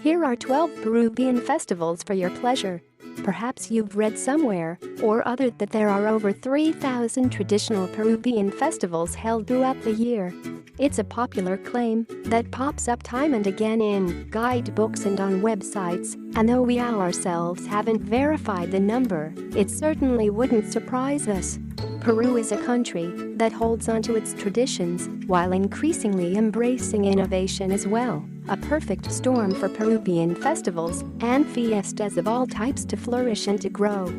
Here are 12 Peruvian festivals for your pleasure. Perhaps you've read somewhere or other that there are over 3,000 traditional Peruvian festivals held throughout the year. It's a popular claim that pops up time and again in guidebooks and on websites, and though we ourselves haven't verified the number, it certainly wouldn't surprise us. Peru is a country that holds onto its traditions while increasingly embracing innovation as well, a perfect storm for Peruvian festivals and fiestas of all types to flourish and to grow.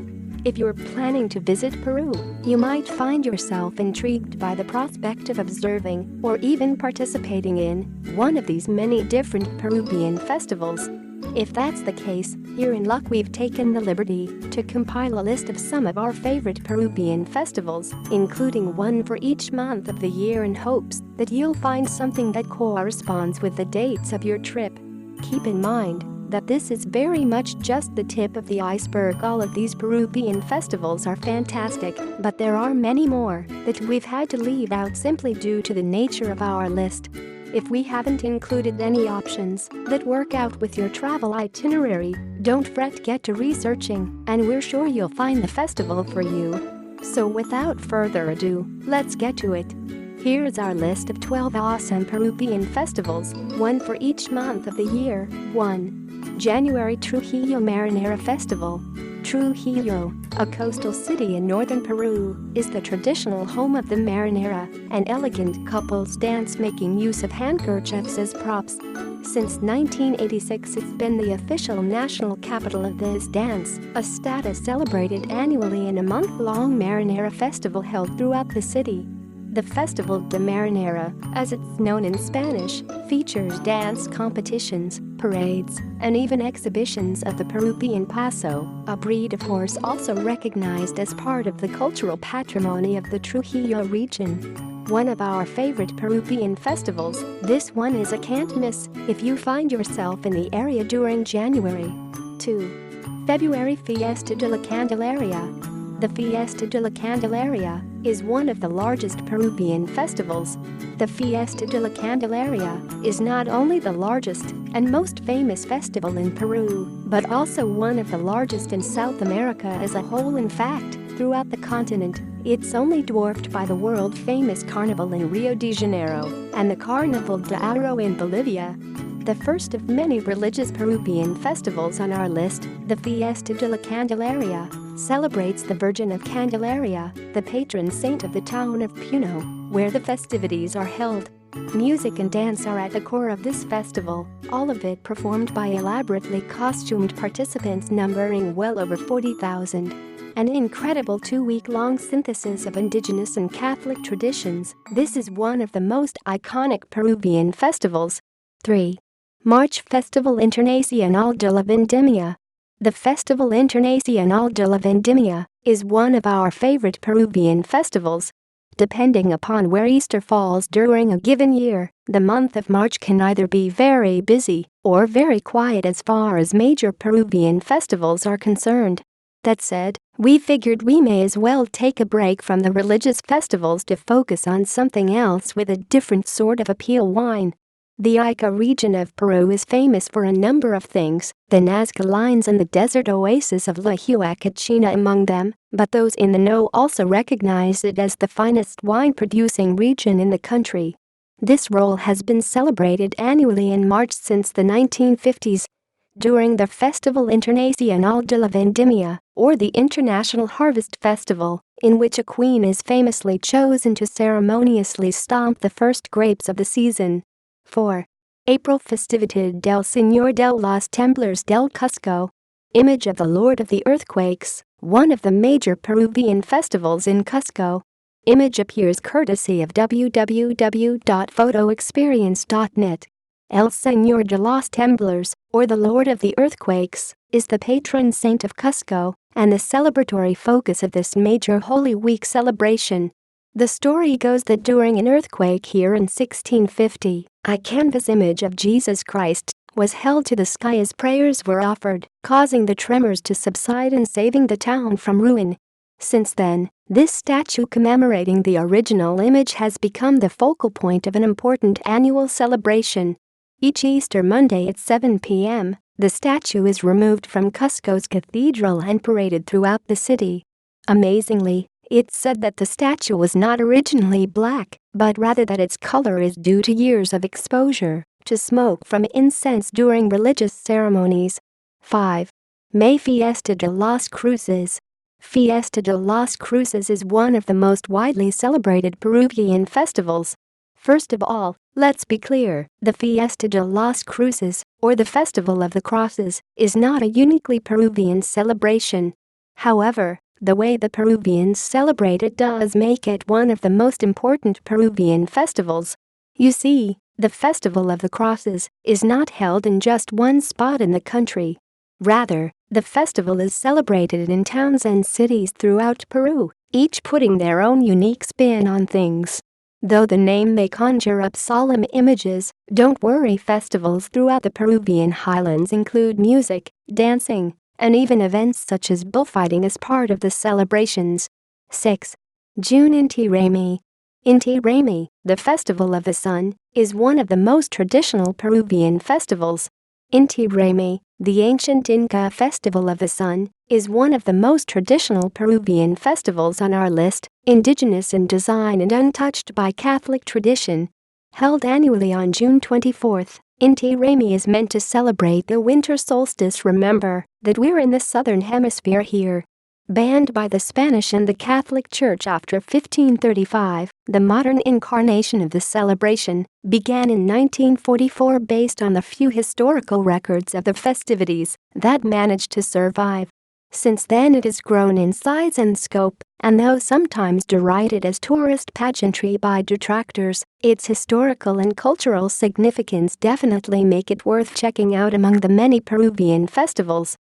If you're planning to visit Peru, you might find yourself intrigued by the prospect of observing or even participating in one of these many different Peruvian festivals. If that's the case, you're in luck. We've taken the liberty to compile a list of some of our favorite Peruvian festivals, including one for each month of the year, in hopes that you'll find something that corresponds with the dates of your trip. Keep in mind that this is very much just the tip of the iceberg. All of these Peruvian festivals are fantastic, but there are many more that we've had to leave out simply due to the nature of our list. If we haven't included any options that work out with your travel itinerary, don't fret, get to researching, and we're sure you'll find the festival for you. So without further ado, let's get to it. Here's our list of 12 awesome Peruvian festivals, one for each month of the year. 1. January Trujillo Marinera Festival. Trujillo, a coastal city in northern Peru, is the traditional home of the marinera, an elegant couples dance making use of handkerchiefs as props. Since 1986, it's been the official national capital of this dance, a status celebrated annually in a month-long marinera festival held throughout the city. The Festival de Marinera, as it's known in Spanish, features dance competitions, parades, and even exhibitions of the Peruvian paso, a breed of horse also recognized as part of the cultural patrimony of the Trujillo region. One of our favorite Peruvian festivals, this one is a can't miss if you find yourself in the area during January. 2. February Fiesta de la Candelaria. The Fiesta de la Candelaria is one of the largest Peruvian festivals. The Fiesta de la Candelaria is not only the largest and most famous festival in Peru, but also one of the largest in South America as a whole. In fact, throughout the continent, it's only dwarfed by the world-famous Carnival in Rio de Janeiro and the Carnaval de Aro in Bolivia. The first of many religious Peruvian festivals on our list, the Fiesta de la Candelaria, celebrates the Virgin of Candelaria, the patron saint of the town of Puno, where the festivities are held. Music and dance are at the core of this festival, all of it performed by elaborately costumed participants numbering well over 40,000. An incredible 2-week-long synthesis of indigenous and Catholic traditions, this is one of the most iconic Peruvian festivals. 3. March Festival Internacional de la Vendimia. The Festival Internacional de la Vendimia is one of our favorite Peruvian festivals. Depending upon where Easter falls during a given year, the month of March can either be very busy or very quiet as far as major Peruvian festivals are concerned. That said, we figured we may as well take a break from the religious festivals to focus on something else with a different sort of appeal. Wine. The Ica region of Peru is famous for a number of things, the Nazca lines and the desert oasis of La Huacachina among them, but those in the know also recognize it as the finest wine-producing region in the country. This role has been celebrated annually in March since the 1950s. During the Festival Internacional de la Vendimia, or the International Harvest Festival, in which a queen is famously chosen to ceremoniously stomp the first grapes of the season. 4. April Festividad del Señor de los Temblores del Cusco. Image of the Lord of the Earthquakes, one of the major Peruvian festivals in Cusco. Image appears courtesy of www.photoexperience.net. El Señor de los Temblores, or the Lord of the Earthquakes, is the patron saint of Cusco and the celebratory focus of this major Holy Week celebration. The story goes that during an earthquake here in 1650, a canvas image of Jesus Christ was held to the sky as prayers were offered, causing the tremors to subside and saving the town from ruin. Since then, this statue commemorating the original image has become the focal point of an important annual celebration. Each Easter Monday at 7 p.m., the statue is removed from Cusco's cathedral and paraded throughout the city. Amazingly, it's said that the statue was not originally black, but rather that its color is due to years of exposure to smoke from incense during religious ceremonies. 5. May Fiesta de las Cruces. Fiesta de las Cruces is one of the most widely celebrated Peruvian festivals. First of all, let's be clear, the Fiesta de las Cruces, or the Festival of the Crosses, is not a uniquely Peruvian celebration. However, the way the Peruvians celebrate it does make it one of the most important Peruvian festivals. You see, the Festival of the Crosses is not held in just one spot in the country. Rather, the festival is celebrated in towns and cities throughout Peru, each putting their own unique spin on things. Though the name may conjure up solemn images, don't worry, festivals throughout the Peruvian highlands include music, dancing, and even events such as bullfighting as part of the celebrations. 6. June Inti Raymi. Inti Raymi, the Festival of the Sun, is one of the most traditional Peruvian festivals. Inti Raymi, the ancient Inca Festival of the Sun, is one of the most traditional Peruvian festivals on our list, indigenous in design and untouched by Catholic tradition. Held annually on June 24, Inti Raymi is meant to celebrate the winter solstice. Remember that we're in the southern hemisphere here. Banned by the Spanish and the Catholic Church after 1535, the modern incarnation of the celebration began in 1944 based on the few historical records of the festivities that managed to survive. Since then it has grown in size and scope, and though sometimes derided as tourist pageantry by detractors, its historical and cultural significance definitely make it worth checking out among the many Peruvian festivals